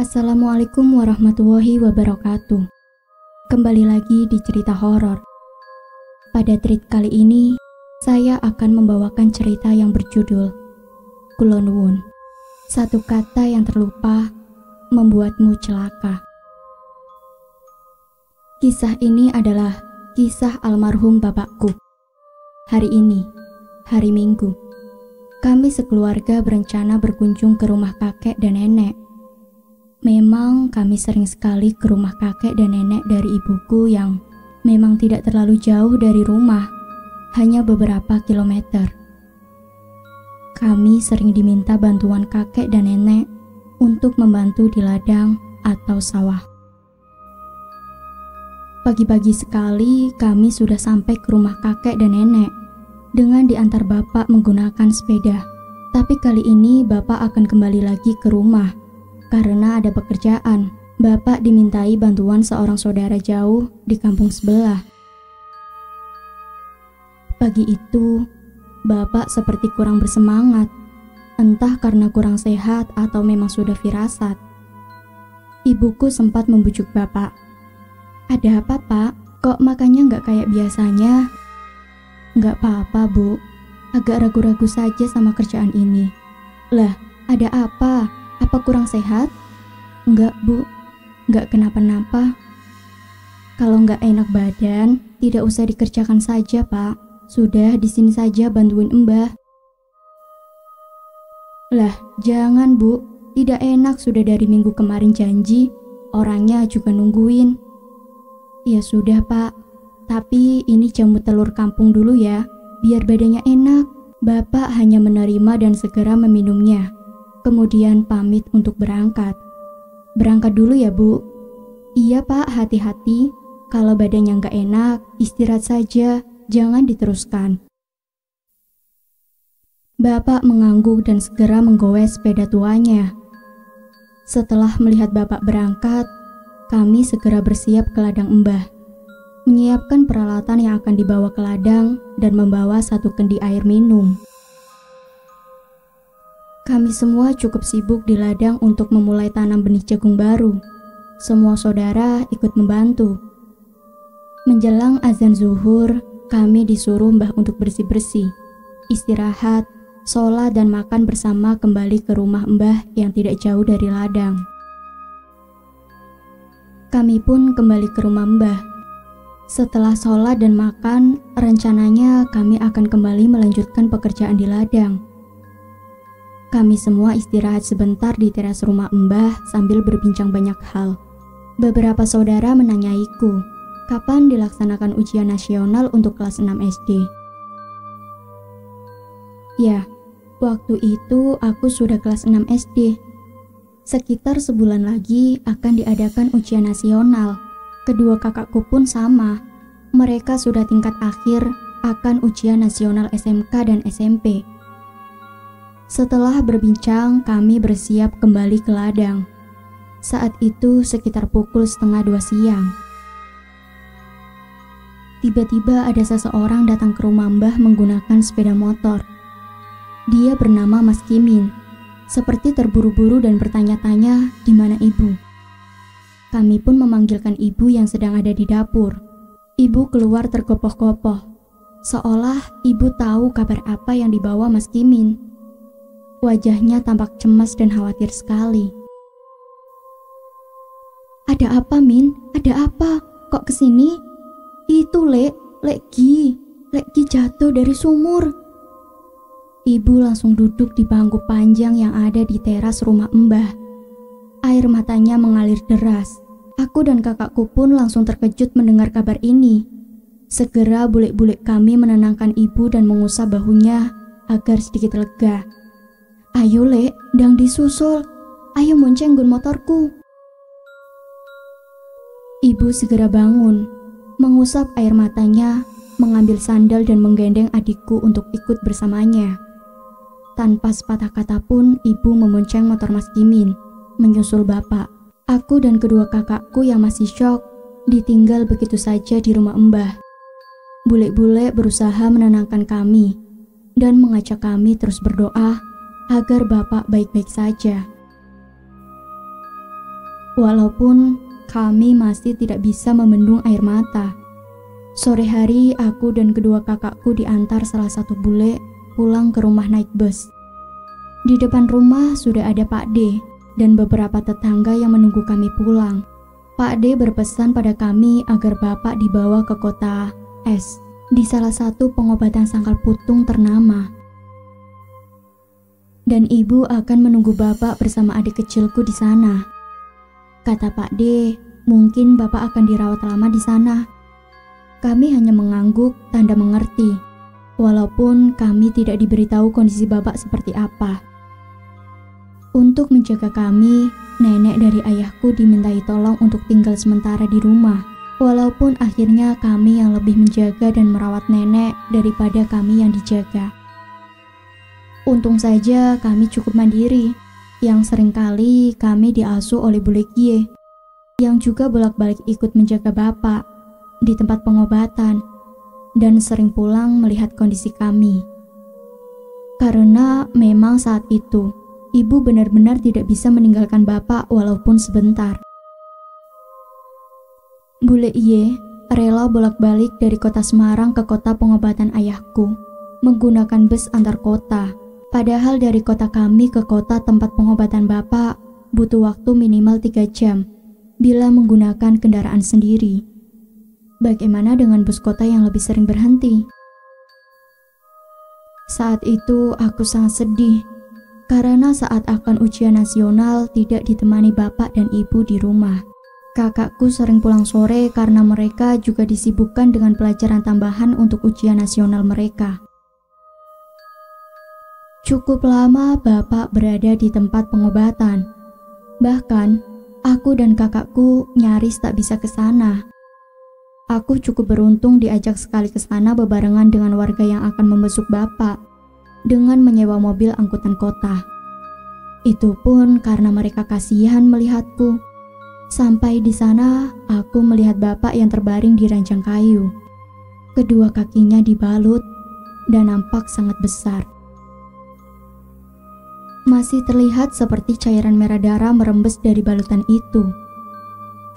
Assalamualaikum warahmatullahi wabarakatuh. Kembali lagi di cerita horor. Pada treat kali ini, saya akan membawakan cerita yang berjudul Kulon Wun. Satu kata yang terlupa membuatmu celaka. Kisah ini adalah kisah almarhum bapakku. Hari ini, hari Minggu, kami sekeluarga berencana berkunjung ke rumah kakek dan nenek. Memang kami sering sekali ke rumah kakek dan nenek dari ibuku yang memang tidak terlalu jauh dari rumah, hanya beberapa kilometer. Kami sering diminta bantuan kakek dan nenek untuk membantu di ladang atau sawah. Pagi-pagi sekali kami sudah sampai ke rumah kakek dan nenek dengan diantar bapak menggunakan sepeda. Tapi kali ini bapak akan kembali lagi ke rumah. Karena ada pekerjaan, bapak dimintai bantuan seorang saudara jauh di kampung sebelah. Pagi itu, bapak seperti kurang bersemangat, entah karena kurang sehat atau memang sudah firasat. Ibuku sempat membujuk bapak. "Ada apa, Pak? Kok makannya nggak kayak biasanya?" "Nggak apa-apa, Bu. Agak ragu-ragu saja sama kerjaan ini." "Lah, ada apa? Apa kurang sehat?" "Enggak, Bu. Enggak kenapa-napa." "Kalau enggak enak badan, tidak usah dikerjakan saja, Pak. Sudah di sini saja bantuin Mbah." "Lah, jangan, Bu. Tidak enak, sudah dari minggu kemarin janji. Orangnya juga nungguin." "Ya sudah, Pak. Tapi ini jamu telur kampung dulu ya, biar badannya enak." Bapak hanya menerima dan segera meminumnya. Kemudian pamit untuk berangkat. "Berangkat dulu ya, Bu." "Iya, Pak, hati-hati. Kalau badannya nggak enak, istirahat saja, jangan diteruskan." Bapak mengangguk dan segera menggoes sepeda tuanya. Setelah melihat bapak berangkat, kami segera bersiap ke ladang Mbah, menyiapkan peralatan yang akan dibawa ke ladang dan membawa satu kendi air minum. Kami semua cukup sibuk di ladang untuk memulai tanam benih jagung baru. Semua saudara ikut membantu. Menjelang azan zuhur, kami disuruh Mbah untuk bersih-bersih, istirahat, sholat dan makan bersama kembali ke rumah Mbah yang tidak jauh dari ladang. Kami pun kembali ke rumah Mbah. Setelah sholat dan makan, rencananya kami akan kembali melanjutkan pekerjaan di ladang. Kami semua istirahat sebentar di teras rumah Mbah sambil berbincang banyak hal. Beberapa saudara menanyaiku, kapan dilaksanakan ujian nasional untuk kelas 6 SD. Ya, waktu itu aku sudah kelas 6 SD. Sekitar sebulan lagi akan diadakan ujian nasional. Kedua kakakku pun sama. Mereka sudah tingkat akhir akan ujian nasional SMK dan SMP. Setelah berbincang, kami bersiap kembali ke ladang. Saat itu sekitar pukul 1:30 siang. Tiba-tiba ada seseorang datang ke rumah Mbah menggunakan sepeda motor. Dia bernama Mas Kimin, seperti terburu-buru dan bertanya-tanya di mana ibu. Kami pun memanggilkan ibu yang sedang ada di dapur. Ibu keluar tergopoh-gopoh, seolah ibu tahu kabar apa yang dibawa Mas Kimin. Wajahnya tampak cemas dan khawatir sekali. "Ada apa, Min? Ada apa? Kok kesini?" "Itu, Lekgi jatuh dari sumur." Ibu langsung duduk di bangku panjang yang ada di teras rumah Mbah. Air matanya mengalir deras. Aku dan kakakku pun langsung terkejut mendengar kabar ini. Segera bulik-bulik kami menenangkan ibu dan mengusap bahunya agar sedikit lega. "Ayo, Lek, ndang disusul. Ayo monceng nggon motorku." Ibu segera bangun, mengusap air matanya, mengambil sandal dan menggendeng adikku untuk ikut bersamanya. Tanpa sepatah kata pun, ibu memonceng motor Mas Kimin, menyusul bapak. Aku dan kedua kakakku yang masih syok, ditinggal begitu saja di rumah Mbah. Bule-bule berusaha menenangkan kami, dan mengajak kami terus berdoa agar bapak baik-baik saja. walaupun kami masih tidak bisa membendung air mata. Sore hari aku dan kedua kakakku diantar salah satu bule pulang ke rumah naik bus. Di depan rumah sudah ada Pak D dan beberapa tetangga yang menunggu kami pulang. Pak D berpesan pada kami agar Bapak dibawa ke kota S di salah satu pengobatan sangkal putung ternama. Dan ibu akan menunggu Bapak bersama adik kecilku di sana. Kata Pak D, mungkin Bapak akan dirawat lama di sana. Kami hanya mengangguk tanda mengerti, walaupun kami tidak diberitahu kondisi Bapak seperti apa. Untuk menjaga kami, nenek dari ayahku dimintai tolong untuk tinggal sementara di rumah, walaupun akhirnya kami yang lebih menjaga dan merawat nenek daripada kami yang dijaga. Untung saja kami cukup mandiri, yang seringkali kami diasuh oleh Bule Gie, yang juga bolak-balik ikut menjaga Bapak di tempat pengobatan dan sering pulang melihat kondisi kami. Karena memang saat itu, ibu benar-benar tidak bisa meninggalkan Bapak walaupun sebentar. Bule Ie rela bolak-balik dari kota Semarang ke kota pengobatan ayahku, menggunakan bus antar kota. Padahal dari kota kami ke kota tempat pengobatan Bapak butuh waktu minimal 3 jam bila menggunakan kendaraan sendiri. Bagaimana dengan bus kota yang lebih sering berhenti? Saat itu aku sangat sedih karena saat akan ujian nasional tidak ditemani Bapak dan Ibu di rumah. Kakakku sering pulang sore karena mereka juga disibukkan dengan pelajaran tambahan untuk ujian nasional mereka. Cukup lama Bapak berada di tempat pengobatan. Bahkan, aku dan kakakku nyaris tak bisa ke sana. Aku cukup beruntung diajak sekali ke sana bebarengan dengan warga yang akan membesuk Bapak dengan menyewa mobil angkutan kota. Itu pun karena mereka kasihan melihatku. Sampai di sana, aku melihat Bapak yang terbaring di ranjang kayu. Kedua kakinya dibalut dan nampak sangat besar. Masih terlihat seperti cairan merah darah merembes dari balutan itu.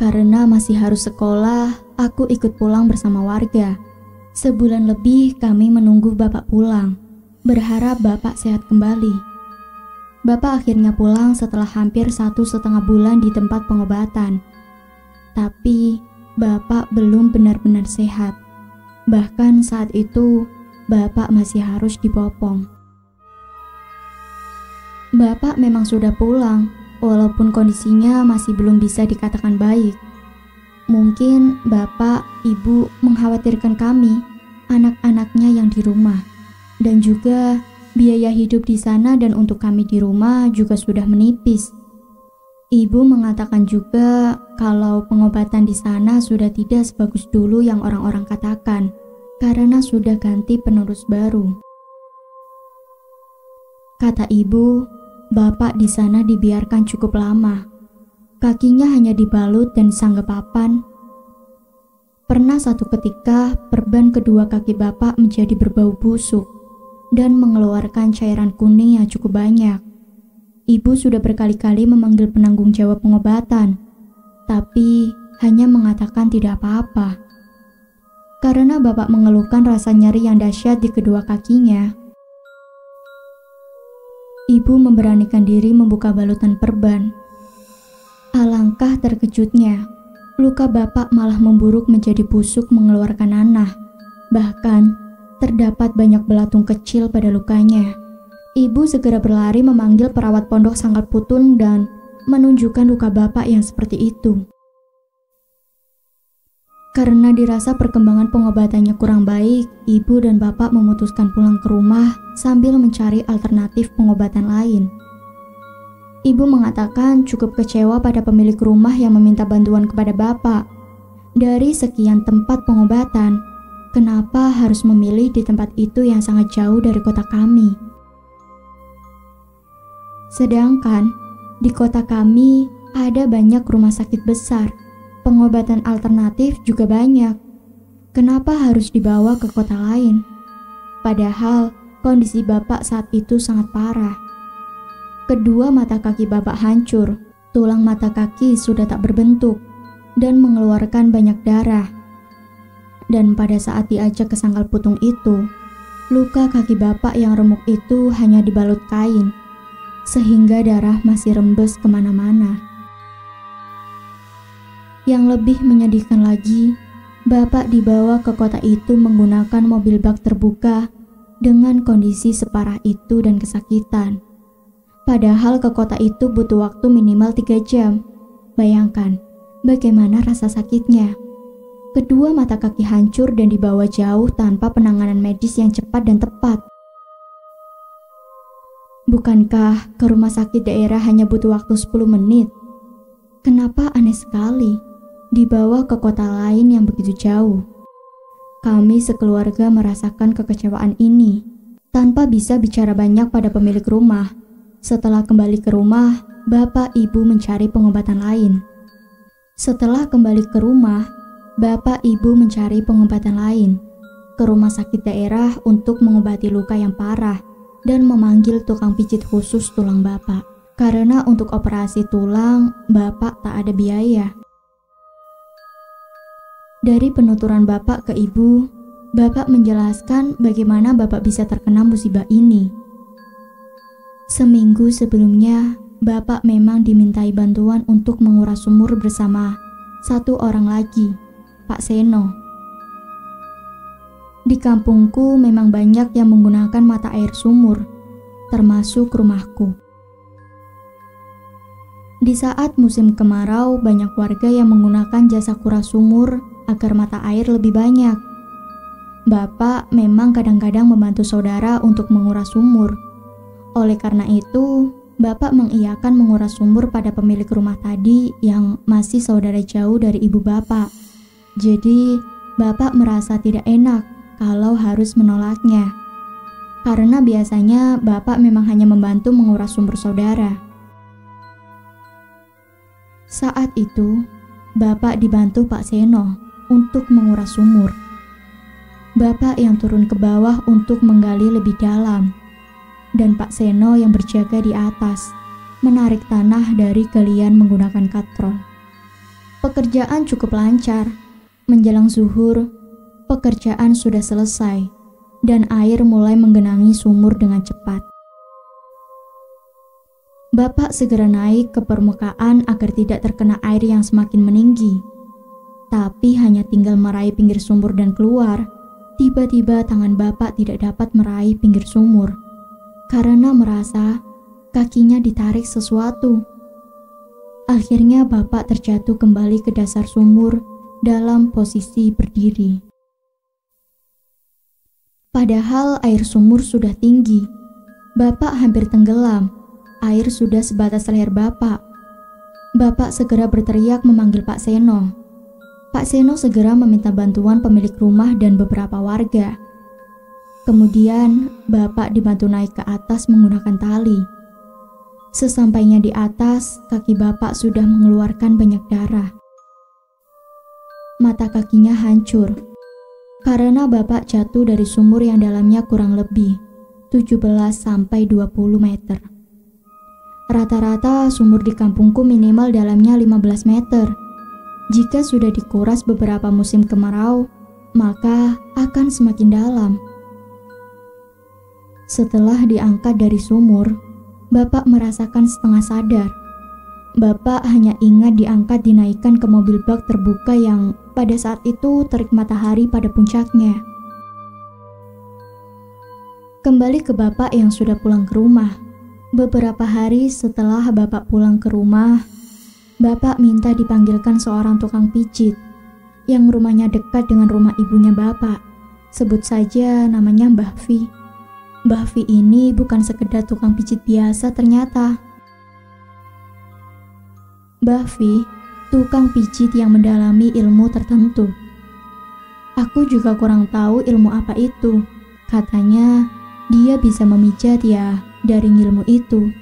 Karena masih harus sekolah, aku ikut pulang bersama warga. Sebulan lebih kami menunggu Bapak pulang, berharap Bapak sehat kembali. Bapak akhirnya pulang setelah hampir 1,5 bulan di tempat pengobatan. Tapi Bapak belum benar-benar sehat. Bahkan saat itu, Bapak masih harus dipopong. Bapak memang sudah pulang, walaupun kondisinya masih belum bisa dikatakan baik. Mungkin Bapak, Ibu mengkhawatirkan kami, anak-anaknya yang di rumah. Dan juga biaya hidup di sana dan untuk kami di rumah juga sudah menipis. Ibu mengatakan juga kalau pengobatan di sana sudah tidak sebagus dulu yang orang-orang katakan, karena sudah ganti penerus baru. Kata ibu, Bapak di sana dibiarkan cukup lama. Kakinya hanya dibalut dan disanggep papan. Pernah satu ketika perban kedua kaki Bapak menjadi berbau busuk dan mengeluarkan cairan kuning yang cukup banyak. Ibu sudah berkali-kali memanggil penanggung jawab pengobatan, tapi hanya mengatakan tidak apa-apa. Karena Bapak mengeluhkan rasa nyeri yang dahsyat di kedua kakinya, Ibu memberanikan diri membuka balutan perban. Alangkah terkejutnya, luka Bapak malah memburuk menjadi busuk mengeluarkan nanah. Bahkan, terdapat banyak belatung kecil pada lukanya. Ibu segera berlari memanggil perawat pondok sangkal putung dan menunjukkan luka Bapak yang seperti itu. Karena dirasa perkembangan pengobatannya kurang baik, Ibu dan Bapak memutuskan pulang ke rumah sambil mencari alternatif pengobatan lain. Ibu mengatakan cukup kecewa pada pemilik rumah yang meminta bantuan kepada Bapak. Dari sekian tempat pengobatan, kenapa harus memilih di tempat itu yang sangat jauh dari kota kami? Sedangkan di kota kami ada banyak rumah sakit besar. Pengobatan alternatif juga banyak. Kenapa harus dibawa ke kota lain? Padahal kondisi Bapak saat itu sangat parah. Kedua mata kaki Bapak hancur, Tulang mata kaki sudah tak berbentuk dan mengeluarkan banyak darah. Dan pada saat diajak ke sangkal putung itu, luka kaki bapak yang remuk itu hanya dibalut kain, sehingga darah masih rembes kemana-mana. Yang lebih menyedihkan lagi, bapak dibawa ke kota itu menggunakan mobil bak terbuka dengan kondisi separah itu dan kesakitan. Padahal ke kota itu butuh waktu minimal 3 jam. Bayangkan bagaimana rasa sakitnya. Kedua mata kaki hancur dan dibawa jauh tanpa penanganan medis yang cepat dan tepat. Bukankah ke rumah sakit daerah hanya butuh waktu 10 menit? Kenapa aneh sekali dibawa ke kota lain yang begitu jauh? Kami sekeluarga merasakan kekecewaan ini tanpa bisa bicara banyak pada pemilik rumah. Setelah kembali ke rumah, bapak ibu mencari pengobatan lain. Setelah kembali ke rumah, bapak ibu mencari pengobatan lain ke rumah sakit daerah untuk mengobati luka yang parah dan memanggil tukang pijit khusus tulang bapak. Karena untuk operasi tulang, bapak tak ada biaya. Dari penuturan bapak ke ibu, bapak menjelaskan bagaimana bapak bisa terkena musibah ini. Seminggu sebelumnya, bapak memang dimintai bantuan untuk menguras sumur bersama satu orang lagi, Pak Seno. Di kampungku memang banyak yang menggunakan mata air sumur, termasuk rumahku. Di saat musim kemarau, banyak warga yang menggunakan jasa kuras sumur agar mata air lebih banyak. Bapak memang kadang-kadang membantu saudara untuk menguras sumur. Oleh karena itu, bapak mengiyakan menguras sumur pada pemilik rumah tadi yang masih saudara jauh dari ibu bapak. Jadi, bapak merasa tidak enak kalau harus menolaknya. Karena biasanya bapak memang hanya membantu menguras sumur saudara. Saat itu, bapak dibantu Pak Seno untuk menguras sumur. Bapak yang turun ke bawah untuk menggali lebih dalam. Dan Pak Seno yang berjaga di atas, menarik tanah dari galian menggunakan katrol. Pekerjaan cukup lancar. Menjelang zuhur, pekerjaan sudah selesai, dan air mulai menggenangi sumur dengan cepat. Bapak segera naik ke permukaan agar tidak terkena air yang semakin meninggi. Tapi hanya tinggal meraih pinggir sumur dan keluar, tiba-tiba tangan bapak tidak dapat meraih pinggir sumur. Karena merasa kakinya ditarik sesuatu. Akhirnya bapak terjatuh kembali ke dasar sumur dalam posisi berdiri. Padahal air sumur sudah tinggi. Bapak hampir tenggelam. Air sudah sebatas leher bapak. Bapak segera berteriak memanggil Pak Seno. Pak Seno segera meminta bantuan pemilik rumah dan beberapa warga. Kemudian, bapak dibantu naik ke atas menggunakan tali. Sesampainya di atas, kaki bapak sudah mengeluarkan banyak darah. Mata kakinya hancur, karena bapak jatuh dari sumur yang dalamnya kurang lebih 17-20 meter. Rata-rata sumur di kampungku minimal dalamnya 15 meter. Jika sudah dikuras beberapa musim kemarau, maka akan semakin dalam. Setelah diangkat dari sumur, bapak merasakan setengah sadar. Bapak hanya ingat diangkat dinaikkan ke mobil bak terbuka yang pada saat itu terik matahari pada puncaknya. Kembali ke bapak yang sudah pulang ke rumah. Beberapa hari setelah bapak pulang ke rumah, bapak minta dipanggilkan seorang tukang pijit yang rumahnya dekat dengan rumah ibunya bapak. Sebut saja namanya Mbah Vi. Mbah Vi ini bukan sekedar tukang pijit biasa ternyata. Mbah Vi, tukang pijit yang mendalami ilmu tertentu. Aku juga kurang tahu ilmu apa itu. Katanya dia bisa memijat ya dari ilmu itu.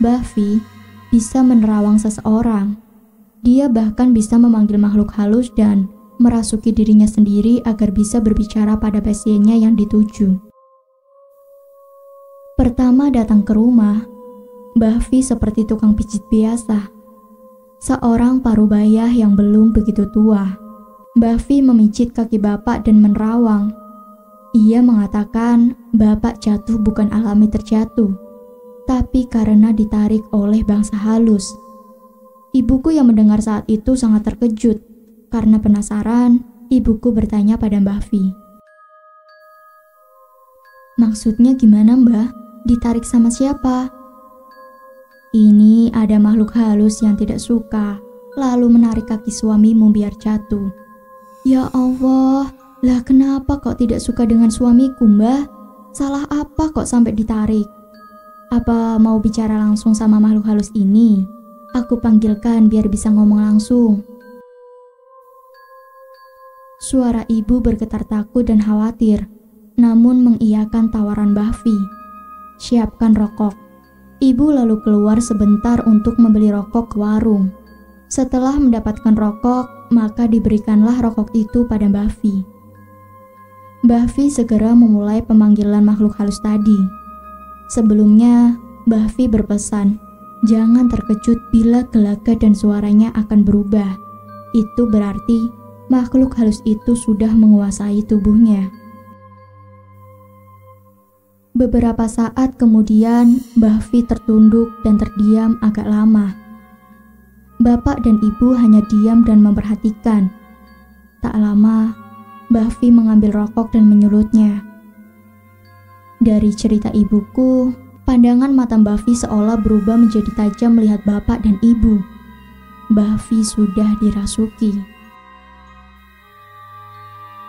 Mbah Vi bisa menerawang seseorang. Dia bahkan bisa memanggil makhluk halus dan merasuki dirinya sendiri agar bisa berbicara pada pasiennya yang dituju. Pertama datang ke rumah, Mbah Vi seperti tukang pijit biasa. Seorang parubaya yang belum begitu tua. Mbah Vi memijit kaki bapak dan menerawang. Ia mengatakan bapak jatuh bukan alami terjatuh, tapi karena ditarik oleh bangsa halus. Ibuku yang mendengar saat itu sangat terkejut. Karena penasaran, ibuku bertanya pada Mbah Vi. Maksudnya gimana, Mbah? Ditarik sama siapa? Ini ada makhluk halus yang tidak suka, lalu menarik kaki suamimu biar jatuh. Ya Allah, lah kenapa kok tidak suka dengan suamiku, Mbah? Salah apa kok sampai ditarik? Apa mau bicara langsung sama makhluk halus ini? Aku panggilkan biar bisa ngomong langsung. Suara ibu bergetar takut dan khawatir, namun mengiyakan tawaran Mbah Vi. Siapkan rokok. Ibu lalu keluar sebentar untuk membeli rokok ke warung. Setelah mendapatkan rokok, maka diberikanlah rokok itu pada Mbah Vi. Mbah Vi segera memulai pemanggilan makhluk halus tadi. Sebelumnya, Mbah Vi berpesan, jangan terkejut bila gelagat dan suaranya akan berubah. Itu berarti makhluk halus itu sudah menguasai tubuhnya. Beberapa saat kemudian, Mbah Vi tertunduk dan terdiam agak lama. Bapak dan ibu hanya diam dan memperhatikan. Tak lama, Mbah Vi mengambil rokok dan menyulutnya. Dari cerita ibuku, pandangan mata Mbah Vi seolah berubah menjadi tajam melihat bapak dan ibu. Mbah Vi sudah dirasuki.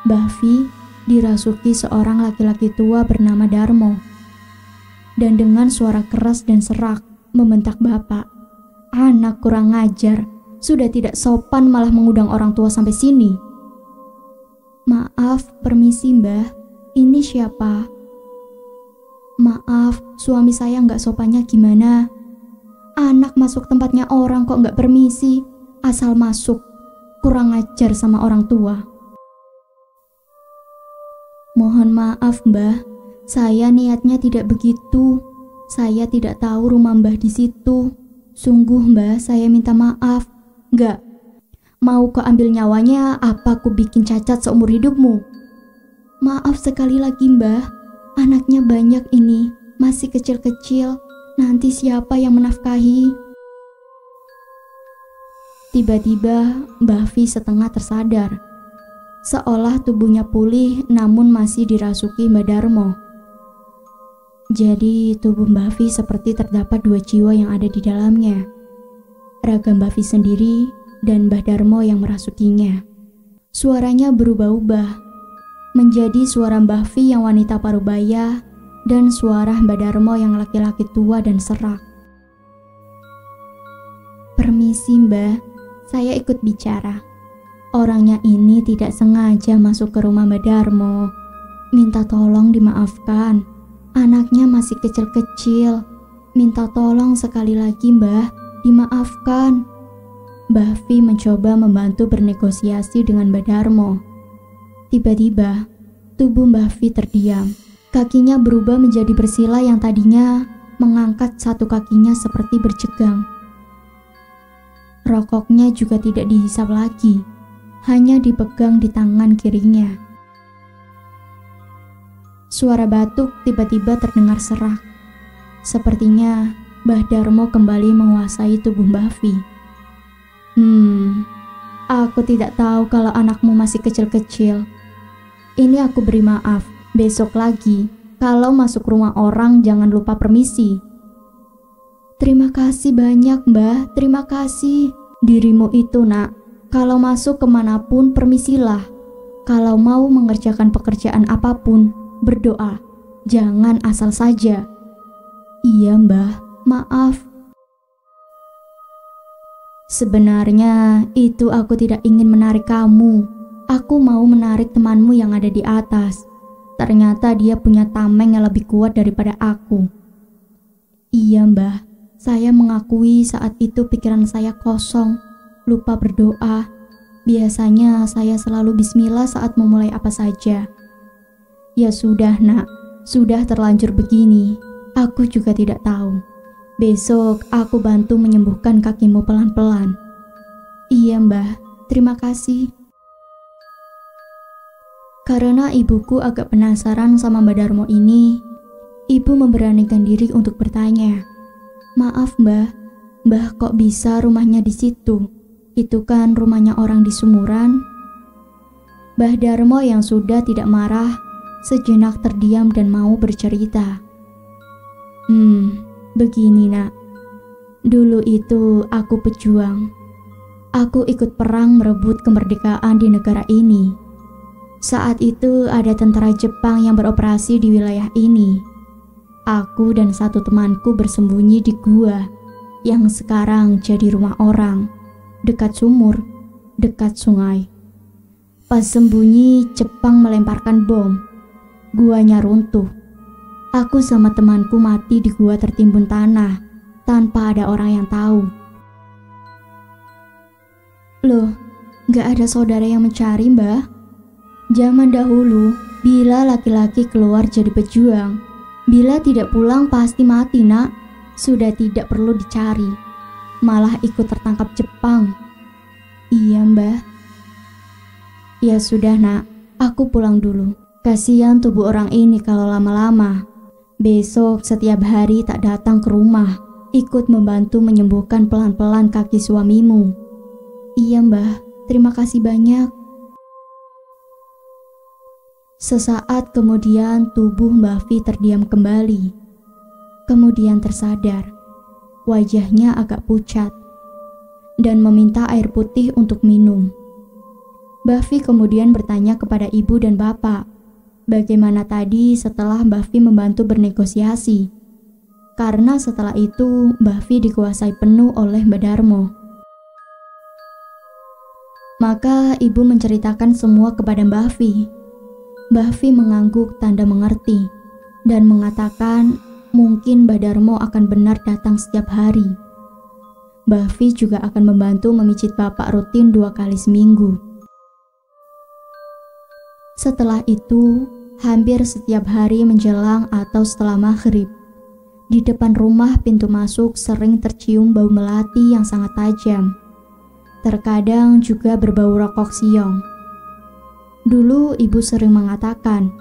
Mbah Vi dirasuki seorang laki-laki tua bernama Darmo. Dan dengan suara keras dan serak membentak bapak, "Anak kurang ajar, sudah tidak sopan malah mengundang orang tua sampai sini." "Maaf, permisi Mbah, ini siapa?" "Maaf, suami saya nggak sopannya gimana? Anak masuk tempatnya orang kok nggak permisi, asal masuk, kurang ajar sama orang tua." "Mohon maaf Mbah, saya niatnya tidak begitu. Saya tidak tahu rumah Mbah di situ. Sungguh Mbah, saya minta maaf." "Enggak, mau kau ambil nyawanya apa ku bikin cacat seumur hidupmu?" "Maaf sekali lagi Mbah, anaknya banyak ini, masih kecil-kecil, nanti siapa yang menafkahi?" Tiba-tiba Mbah Vi setengah tersadar. Seolah tubuhnya pulih namun masih dirasuki Mbah Darmo. Jadi tubuh Mbah Vi seperti terdapat dua jiwa yang ada di dalamnya. Raga Mbah Vi sendiri dan Mbah Darmo yang merasukinya. Suaranya berubah-ubah menjadi suara Mbah Vi yang wanita parubaya dan suara Mbah Darmo yang laki-laki tua dan serak. "Permisi Mbah, saya ikut bicara. Orangnya ini tidak sengaja masuk ke rumah Mbah Darmo. Minta tolong dimaafkan. Anaknya masih kecil-kecil. Minta tolong sekali lagi Mbah, dimaafkan." Mbah Vi mencoba membantu bernegosiasi dengan Mbah Darmo. Tiba-tiba, tubuh Mbah Vi terdiam. Kakinya berubah menjadi bersila yang tadinya mengangkat satu kakinya seperti berjegang. Rokoknya juga tidak dihisap lagi, hanya dipegang di tangan kirinya. Suara batuk tiba-tiba terdengar serak. Sepertinya Mbah Darmo kembali menguasai tubuh Mbah Vi. Aku tidak tahu kalau anakmu masih kecil-kecil. Ini aku beri maaf. Besok lagi, kalau masuk rumah orang jangan lupa permisi." "Terima kasih banyak Mbah, terima kasih. Dirimu itu nak, kalau masuk kemanapun permisilah. Kalau mau mengerjakan pekerjaan apapun, berdoa. Jangan asal saja." "Iya Mbah, maaf." "Sebenarnya itu aku tidak ingin menarik kamu. Aku mau menarik temanmu yang ada di atas. Ternyata dia punya tameng yang lebih kuat daripada aku." "Iya Mbah, saya mengakui saat itu pikiran saya kosong, lupa berdoa. Biasanya saya selalu bismillah saat memulai apa saja." "Ya sudah nak, sudah terlanjur begini. Aku juga tidak tahu. Besok aku bantu menyembuhkan kakimu pelan-pelan. Iya Mbah, terima kasih. Karena ibuku agak penasaran sama Mbah Darmo ini, ibu memberanikan diri untuk bertanya. Maaf Mbah, Mbah kok bisa rumahnya di situ? Itu kan rumahnya orang di Sumuran. Mbah Darmo yang sudah tidak marah, sejenak terdiam dan mau bercerita. Begini nak, dulu itu aku pejuang. Aku ikut perang merebut kemerdekaan di negara ini. Saat itu ada tentara Jepang yang beroperasi di wilayah ini. Aku dan satu temanku bersembunyi di gua yang sekarang jadi rumah orang, dekat sumur, dekat sungai. Pas sembunyi, Jepang melemparkan bom. Guanya runtuh. Aku sama temanku mati di gua tertimbun tanah tanpa ada orang yang tahu. Loh, gak ada saudara yang mencari Mbah? Zaman dahulu, bila laki-laki keluar jadi pejuang, bila tidak pulang pasti mati nak. Sudah tidak perlu dicari, malah ikut tertangkap Jepang. Iya Mbah. Ya sudah nak, aku pulang dulu. Kasihan tubuh orang ini kalau lama-lama. Besok setiap hari tak datang ke rumah, ikut membantu menyembuhkan pelan-pelan kaki suamimu. Iya Mbah, terima kasih banyak. Sesaat kemudian tubuh Mbah Vi terdiam kembali. Kemudian tersadar, wajahnya agak pucat, dan meminta air putih untuk minum. Mbah Vi kemudian bertanya kepada ibu dan bapak, bagaimana tadi setelah Mbah Vi membantu bernegosiasi. Karena setelah itu Mbah Vi dikuasai penuh oleh Mbah Darmo. Maka ibu menceritakan semua kepada Mbah Vi. Mbah Vi mengangguk tanda mengerti dan mengatakan mungkin Mbah Darmo akan benar datang setiap hari. Mbah Vi juga akan membantu memijit bapak rutin 2 kali seminggu. Setelah itu, hampir setiap hari menjelang atau setelah maghrib, di depan rumah pintu masuk sering tercium bau melati yang sangat tajam. Terkadang juga berbau rokok siong. Dulu ibu sering mengatakan,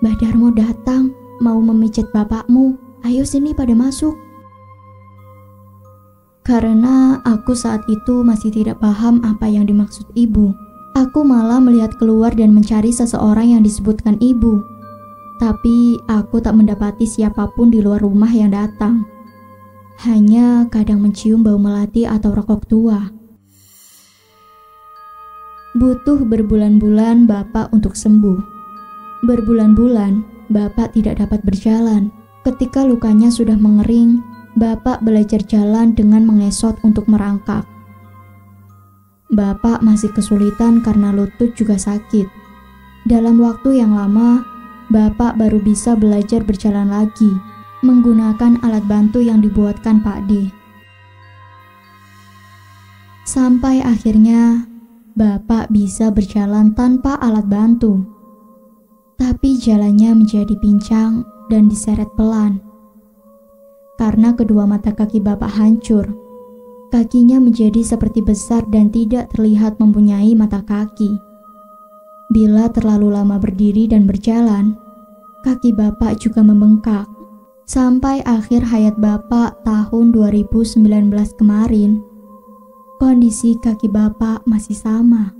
Mbah Darmo datang mau memijit bapakmu, ayo sini pada masuk. Karena aku saat itu masih tidak paham apa yang dimaksud ibu, aku malah melihat keluar dan mencari seseorang yang disebutkan ibu. Tapi aku tak mendapati siapapun di luar rumah yang datang. Hanya kadang mencium bau melati atau rokok tua. Butuh berbulan-bulan bapak untuk sembuh. Berbulan-bulan bapak tidak dapat berjalan. Ketika lukanya sudah mengering, bapak belajar jalan dengan mengesot untuk merangkak. Bapak masih kesulitan karena lutut juga sakit. Dalam waktu yang lama, bapak baru bisa belajar berjalan lagi menggunakan alat bantu yang dibuatkan Pak D. Sampai akhirnya bapak bisa berjalan tanpa alat bantu. Tapi jalannya menjadi pincang dan diseret pelan. Karena kedua mata kaki bapak hancur, kakinya menjadi seperti besar dan tidak terlihat mempunyai mata kaki. Bila terlalu lama berdiri dan berjalan, kaki bapak juga membengkak. Sampai akhir hayat bapak tahun 2019 kemarin, kondisi kaki bapak masih sama.